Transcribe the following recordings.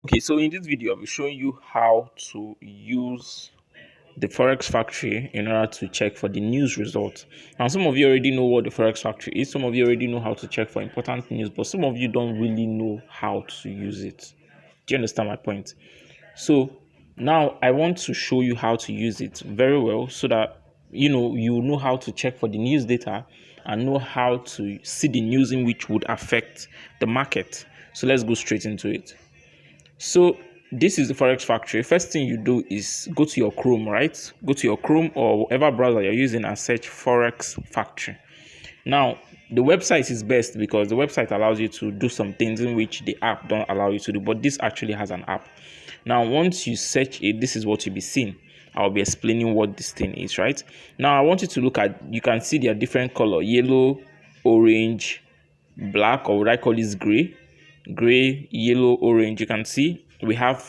Okay, so in this video, I'll be showing you how to use the Forex Factory in order to check for the news results. Now, some of you already know what the Forex Factory is, some of you already know how to check for important news, but some of you don't really know how to use it. Do you understand my point? So now I want to show you how to use it very well so that you know how to check for the news data and know how to see the news in which would affect the market. So let's go straight into it. So this is the Forex Factory. First thing you do is go to your Chrome, right? Go to your Chrome or whatever browser you're using and search Forex Factory. Now, the website is best because the website allows you to do some things in which the app don't allow you to do, but this actually has an app. Now, once you search it, this is what you'll be seeing. I'll be explaining what this thing is, right? Now, I want you to look at, you can see there are different color, yellow, orange, black, or would I call this gray, yellow, orange. You can see we have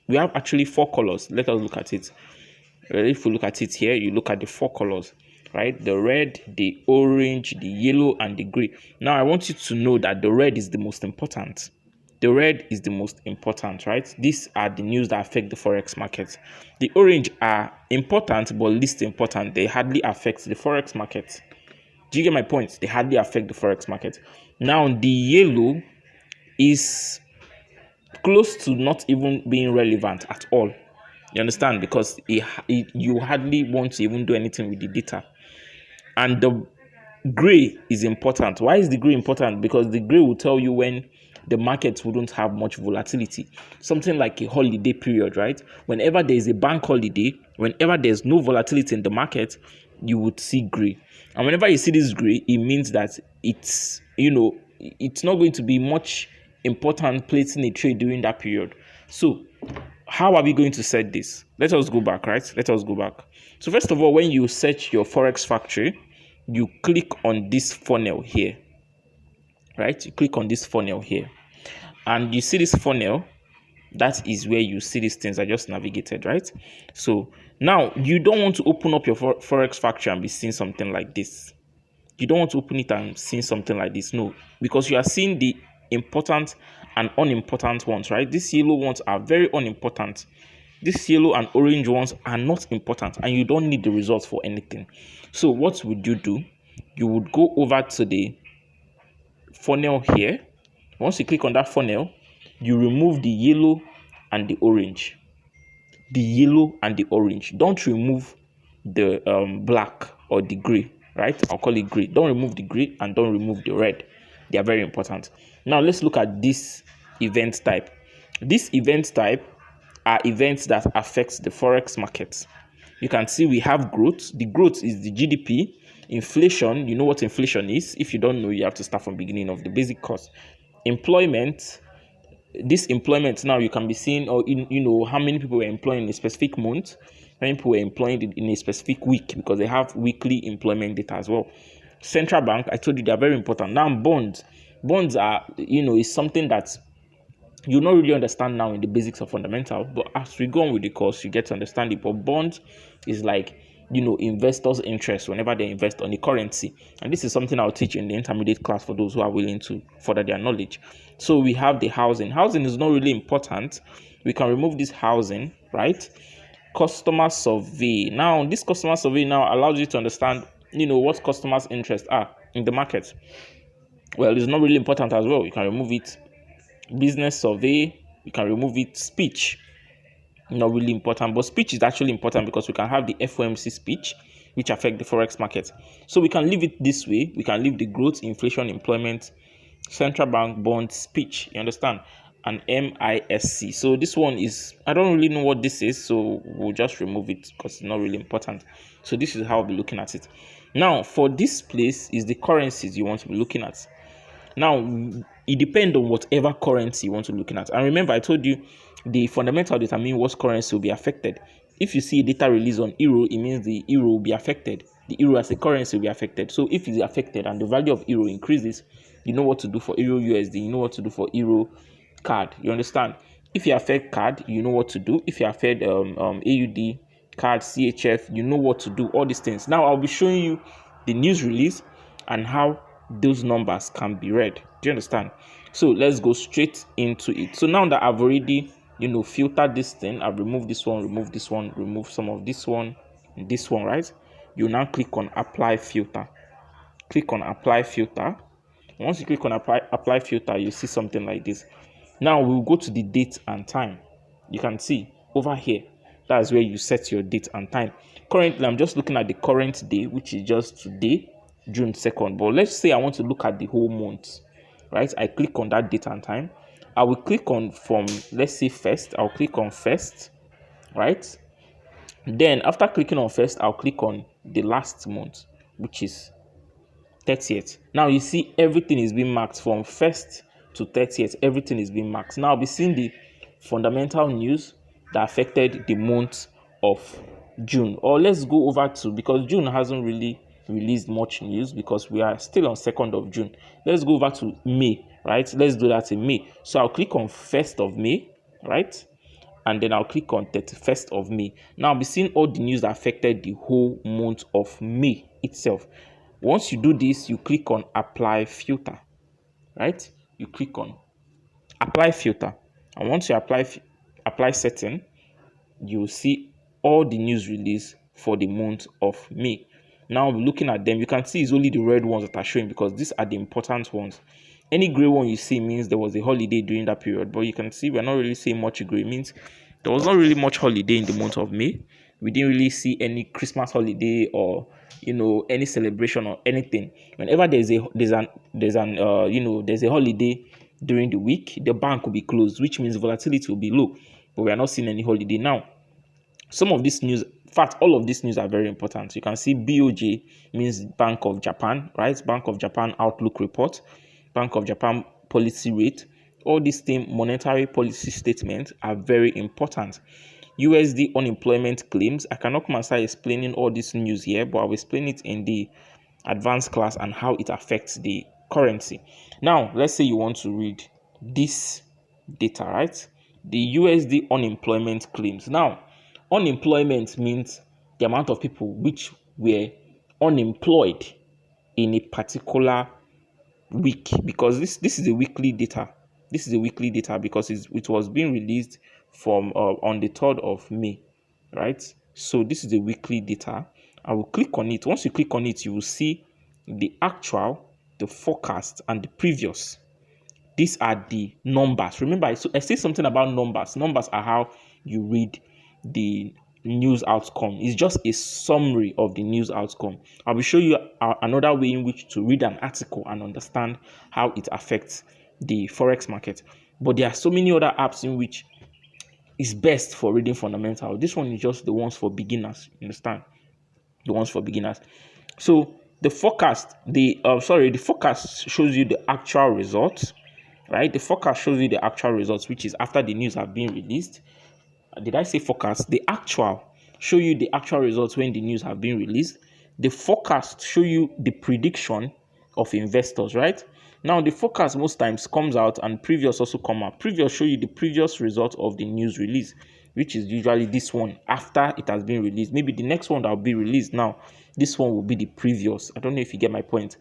actually four colors. Let us look at it. If we look at it here, you look at the four colors, right? The red, the orange, the yellow, and the gray. Now I want you to know that the red is the most important. The red is the most important, right? These are the news that affect the forex market. The orange are important but least important. They hardly affect the forex market. Do you get my point? They hardly affect the forex market. Now the yellow is close to not even being relevant at all. You understand? Because you hardly want to even do anything with the data. And the gray is important. Why is the gray important? Because the gray will tell you when the market wouldn't have much volatility. Something like a holiday period, right? Whenever there is a bank holiday, whenever there's no volatility in the market, you would see gray. And whenever you see this gray, it means that it's not going to be much important placing a trade during that period. So how are we going to set this? Let us go back, right? Let us go back. So first of all, when you search your Forex Factory, you click on this funnel here, right? You click on this funnel here, and you see this funnel. That is where you see these things I just navigated, right? So now you don't want to open up your Forex Factory and be seeing something like this. You don't want to open it and see something like this. No, because you are seeing the important and unimportant ones, right? These yellow ones are very unimportant. These yellow and orange ones are not important, and you don't need the results for anything. So what would you do? You would go over to the funnel here. Once you click on that funnel, you remove the yellow and the orange. The yellow and the orange. Don't remove the black or the gray, right? I'll call it gray. Don't remove the gray and don't remove the red. They are very important. Now let's look at this event type. This event type are events that affect the forex market. You can see we have growth. The growth is the GDP. Inflation, you know what inflation is. If you don't know, you have to start from beginning of the basic course. Employment, this employment now you can be seeing, or how many people were employed in a specific month, how many people were employed in a specific week, because they have weekly employment data as well. Central bank, I told you they are very important. Now bonds are is something that you not really understand now in the basics of fundamental, but as we go on with the course you get to understand it. But bond is like investors' interest whenever they invest on the currency, and this is something I'll teach in the intermediate class for those who are willing to further their knowledge. So we have the housing is not really important. We can remove this housing, right? Customer survey, now this customer survey now allows you to understand what customers' interests are in the market. Well, it's not really important as well. You can remove it. Business survey, you can remove it. Speech, not really important, but speech is actually important because we can have the FOMC speech which affect the forex market. So we can leave it this way. We can leave the growth, inflation, employment, central bank, bond, speech, you understand, and MISC. So this one is, I don't really know what this is, so we'll just remove it because it's not really important. So this is how I'll be looking at it. Now for this place is the currencies you want to be looking at. Now, it depends on whatever currency you want to be looking at. And remember, I told you the fundamental determine what currency will be affected. If you see a data release on euro, it means the euro will be affected. The euro as a currency will be affected. So if it's affected and the value of euro increases, you know what to do for euro USD. You know what to do for euro CAD. You understand? If you affect CAD, you know what to do. If you affect AUD, CAD, CHF, you know what to do. All these things. Now, I'll be showing you the news release and how those numbers can be read. Do you understand? So let's go straight into it. So now that I've already filter this thing. I've removed this one, remove some of this one, right? You now click on apply filter. Click on apply filter. Once you click on apply filter, you see something like this. Now we'll go to the date and time. You can see over here, that's where you set your date and time. Currently, I'm just looking at the current day, which is just today, June 2nd. But let's say I want to look at the whole month, right? I click on that date and time. I will click on from, let's say first. I'll click on first, right? Then after clicking on first, I'll click on the last month, which is 30th. Now you see everything is being marked from 1st to 30th. Everything is being marked. Now I'll be seeing the fundamental news that affected the month of June. Or let's go over to, because June hasn't really released much news because we are still on 2nd of June. Let's go over to May, right? Let's do that in May. So I'll click on 1st of May, right? And then I'll click on 31st of May. Now I'll be seeing all the news that affected the whole month of May itself. Once you do this, you click on apply filter, right? You click on apply filter. And once you apply setting, you will see all the news release for the month of May. Now looking at them, you can see it's only the red ones that are showing because these are the important ones. Any gray one you see means there was a holiday during that period, but you can see we're not really seeing much gray. It means there was not really much holiday in the month of May. We didn't really see any Christmas holiday or any celebration or anything. Whenever there's a holiday during the week, the bank will be closed, which means volatility will be low. But we are not seeing any holiday now. Some of this news, in fact, all of these news are very important. You can see BOJ means Bank of Japan, right? Bank of Japan outlook report, Bank of Japan policy rate. All these monetary policy statements are very important. USD unemployment claims. I cannot come and start explaining all this news here, but I will explain it in the advanced class and how it affects the currency. Now, let's say you want to read this data, right? The USD unemployment claims. Now, unemployment means the amount of people which were unemployed in a particular week, because this is a weekly data. This is a weekly data because it was being released from on the 3rd of May, right? So this is the weekly data. I will click on it. Once you click on it, you will see the actual, the forecast, and the previous. These are the numbers. Remember, I say something about numbers. Numbers are how you read the news outcome. It's just a summary of the news outcome. I will show you another way in which to read an article and understand how it affects the forex market. But there are so many other apps in which it's best for reading fundamental. This one is just the ones for beginners. You understand? The ones for beginners. So the forecast, the forecast shows you the actual results, right? The forecast shows you the actual results, which is after the news have been released. Did I say forecast? The actual show you the actual results when the news have been released. The forecast show you the prediction of investors, right? Now the forecast most times comes out and previous also come out. Previous show you the previous result of the news release, which is usually this one after it has been released. Maybe the next one that will be released now, this one will be the previous. I don't know if you get my point.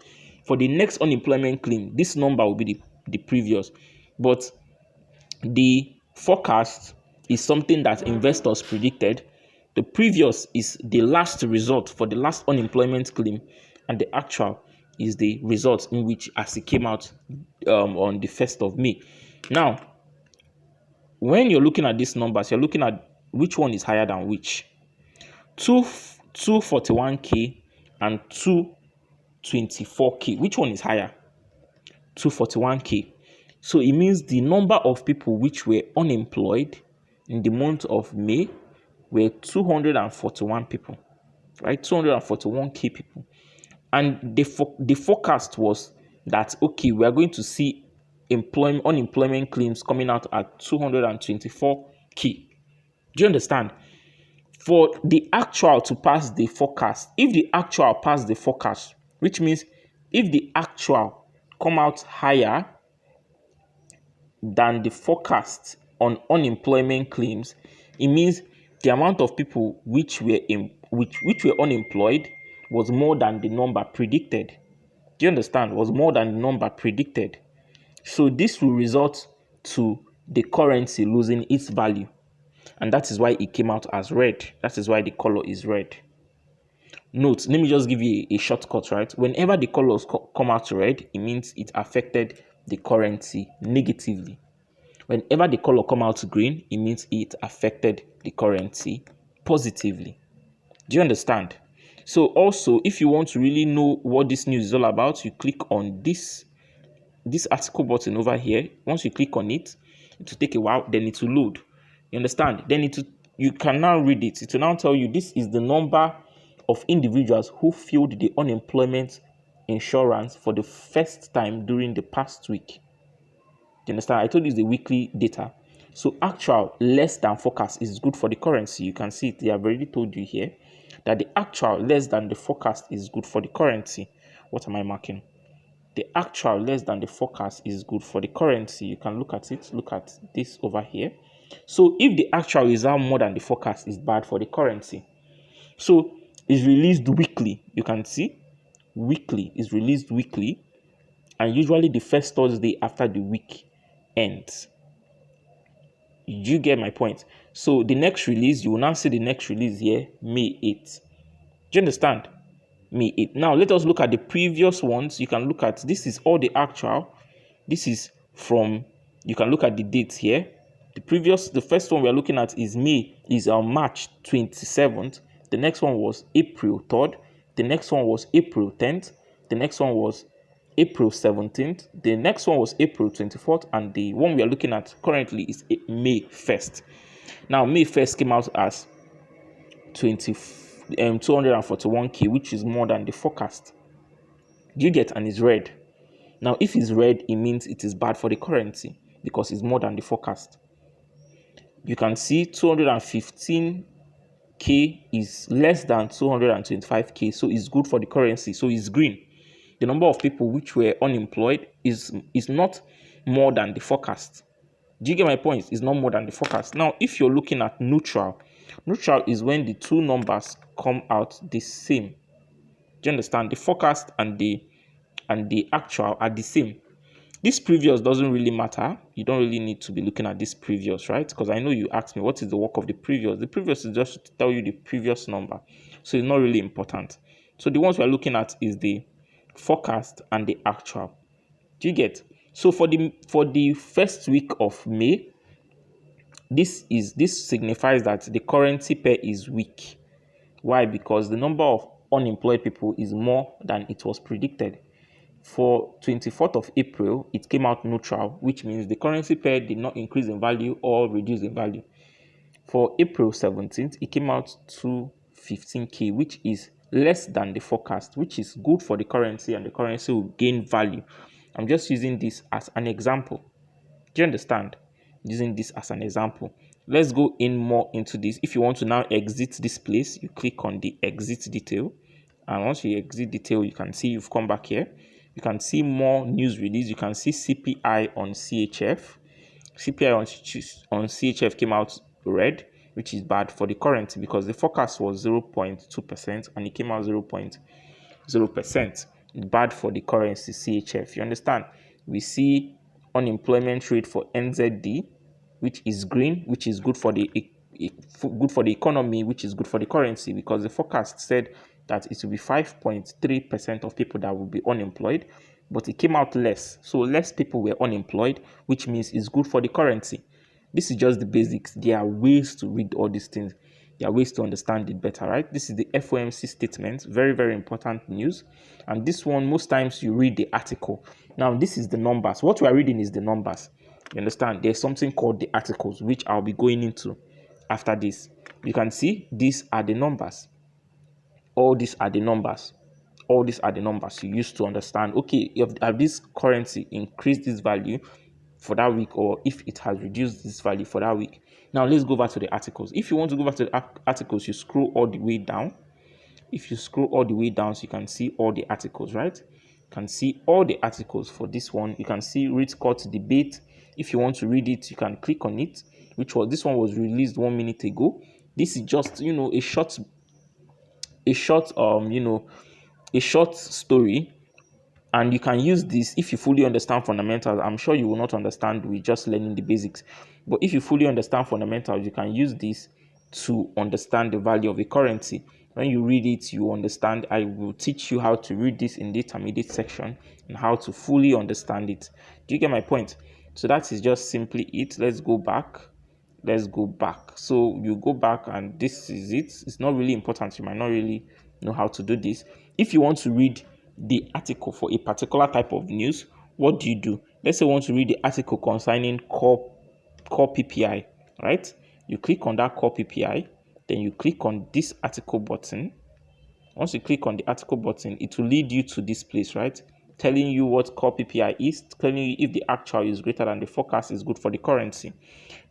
For the next unemployment claim, this number will be the previous, but the forecast is something that investors predicted. The previous is the last result for the last unemployment claim, and the actual is the result in which as it came out on the 1st of May. Now, when you're looking at these numbers, you're looking at which one is higher than which. 241k and 224k. Which one is higher? 241k. So it means the number of people which were unemployed in the month of May were 241 people, right? 241k people. And the forecast was that, okay, we are going to see unemployment claims coming out at 224k. Do you understand? For the actual to pass the forecast, if the actual pass the forecast, which means if the actual come out higher than the forecast on unemployment claims, it means the amount of people which were unemployed was more than the number predicted. Do you understand? Was more than the number predicted. So this will result to the currency losing its value. And that is why it came out as red. That is why the color is red. Note, let me just give you a shortcut, right? Whenever the colors come out red, it means it affected the currency negatively. Whenever the color come out green, it means it affected the currency positively. Do you understand? So also, if you want to really know what this news is all about, you click on this article button over here. Once you click on it, it will take a while, then it will load. You understand? Then you can now read it. It will now tell you this is the number of individuals who filled the unemployment insurance for the first time during the past week. You understand? I told you it's the weekly data. So actual less than forecast is good for the currency. You can see it. They have already told you here that the actual less than the forecast is good for the currency. What am I marking? The actual less than the forecast is good for the currency. You can look at it. Look at this over here. So if the actual result more than the forecast is bad for the currency. So it's released weekly. You can see weekly is released weekly, and usually the first Thursday after the week ends. You get my point? So the next release, you will now see the next release here, May 8th. Do you understand? May 8th. Now let us look at the previous ones. You can look at, this is all the actual. This is from, you can look at the dates here. The first one we are looking at is March 27th. The next one was April 3rd. The next one was April 10th. The next one was April 17th. The next one was April 24th. And the one we are looking at currently is May 1st. Now, May 1st came out as 241k, which is more than the forecast. Do you get? And it's red. Now, if it's red, it means it is bad for the currency because it's more than the forecast. You can see 215k is less than 225k, so it's good for the currency. So it's green. The number of people which were unemployed is not more than the forecast. Do you get my point? It's not more than the forecast. Now, if you're looking at neutral is when the two numbers come out the same. Do you understand? The forecast and the actual are the same. This previous doesn't really matter. You don't really need to be looking at this previous, right? Because I know you asked me what is the work of the previous. The previous is just to tell you the previous number, so it's not really important. So the ones we're looking at is the forecast and the actual. Do you get? So for the first week of May, this signifies that the currency pair is weak. Why? Because the number of unemployed people is more than it was predicted. For 24th of April, it came out neutral, which means the currency pair did not increase in value or reduce in value. For April 17th, it came out 215k, which is less than the forecast, which is good for the currency, and the currency will gain value. I'm just using this as an example. Do you understand? Using this as an example. Let's go in more into this. If you want to now exit this place, you click on the exit detail. And once you exit detail, you can see you've come back here. You can see more news release. You can see CPI on CHF. CPI on CHF came out red, which is bad for the currency because the forecast was 0.2% and it came out 0.0%. Bad for the currency CHF. You understand? We see unemployment rate for NZD, which is green, which is good for the economy, which is good for the currency because the forecast said that it will be 5.3% of people that will be unemployed, but it came out less. So less people were unemployed, which means it's good for the currency. This is just the basics. There are ways to read all these things. There are ways to understand it better, right? This is the FOMC statement. Very, very important news. And this one, most times you read the article. Now, this is the numbers. What we are reading is the numbers. You understand? There's something called the articles, which I'll be going into after this. You can see these are the numbers. All these are the numbers. All these are the numbers you use to understand, okay, if this currency increased this value for that week, or if it has reduced this value for that week. Now, let's go back to the articles. If you want to go back to the articles, you scroll all the way down. If you scroll all the way down, so you can see all the articles, right? You can see all the articles for this one. You can see read court debate. If you want to read it, you can click on it, this one was released 1 minute ago. This is just, a short story And you can use this if you fully understand fundamentals. I'm sure you will not understand with just learning the basics. But if you fully understand fundamentals, you can use this to understand the value of a currency. When you read it, you understand. I will teach you how to read this in the intermediate section and how to fully understand it. Do you get my point? So that is just simply it. Let's go back. Let's go back. So you go back and this is it. It's not really important. You might not really know how to do this. If you want to read the article for a particular type of news, what do? Let's say you want to read the article concerning core PPI, right? You click on that core PPI, then you click on this article button. Once you click on the article button, it will lead you to this place, right? Telling you what core PPI is, telling you if the actual is greater than the forecast is good for the currency.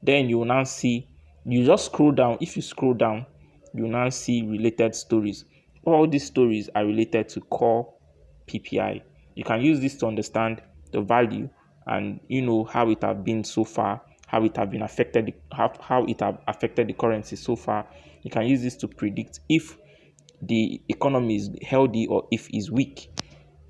Then you will now see, you just scroll down. If you scroll down, you will now see related stories. All these stories are related to core PPI. You can use this to understand the value and how it have been so far, how it have been affected, how it have affected the currency so far. You can use this to predict if the economy is healthy or if it's weak.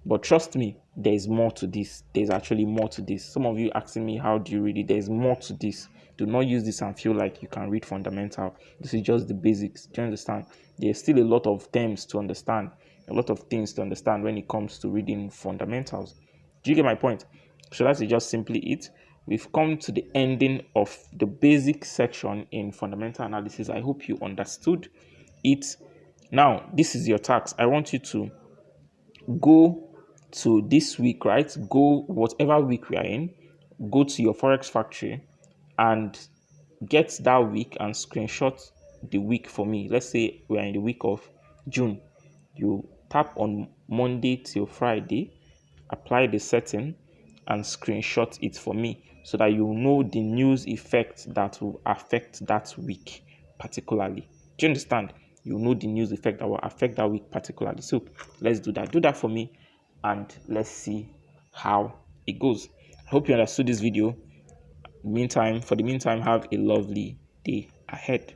But trust me, there is more to this. There's actually more to this. Some of you asking me, how do you read it? There's more to this. Do not use this and feel like you can read fundamental. This is just the basics. Do you understand? There's still a lot of terms to understand, a lot of things to understand when it comes to reading fundamentals. Do you get my point? So that's just simply it. We've come to the ending of the basic section in fundamental analysis. I hope you understood it. Now, this is your task. I want you to go to this week, right? Go whatever week we are in, go to your Forex factory and get that week and screenshot the week for me. Let's say we are in the week of June. You tap on Monday till Friday, apply the setting, and screenshot it for me so that you know the news effect that will affect that week particularly. Do you understand? You know the news effect that will affect that week particularly. So let's do that. Do that for me and let's see how it goes. I hope you understood this video. For the meantime, have a lovely day ahead.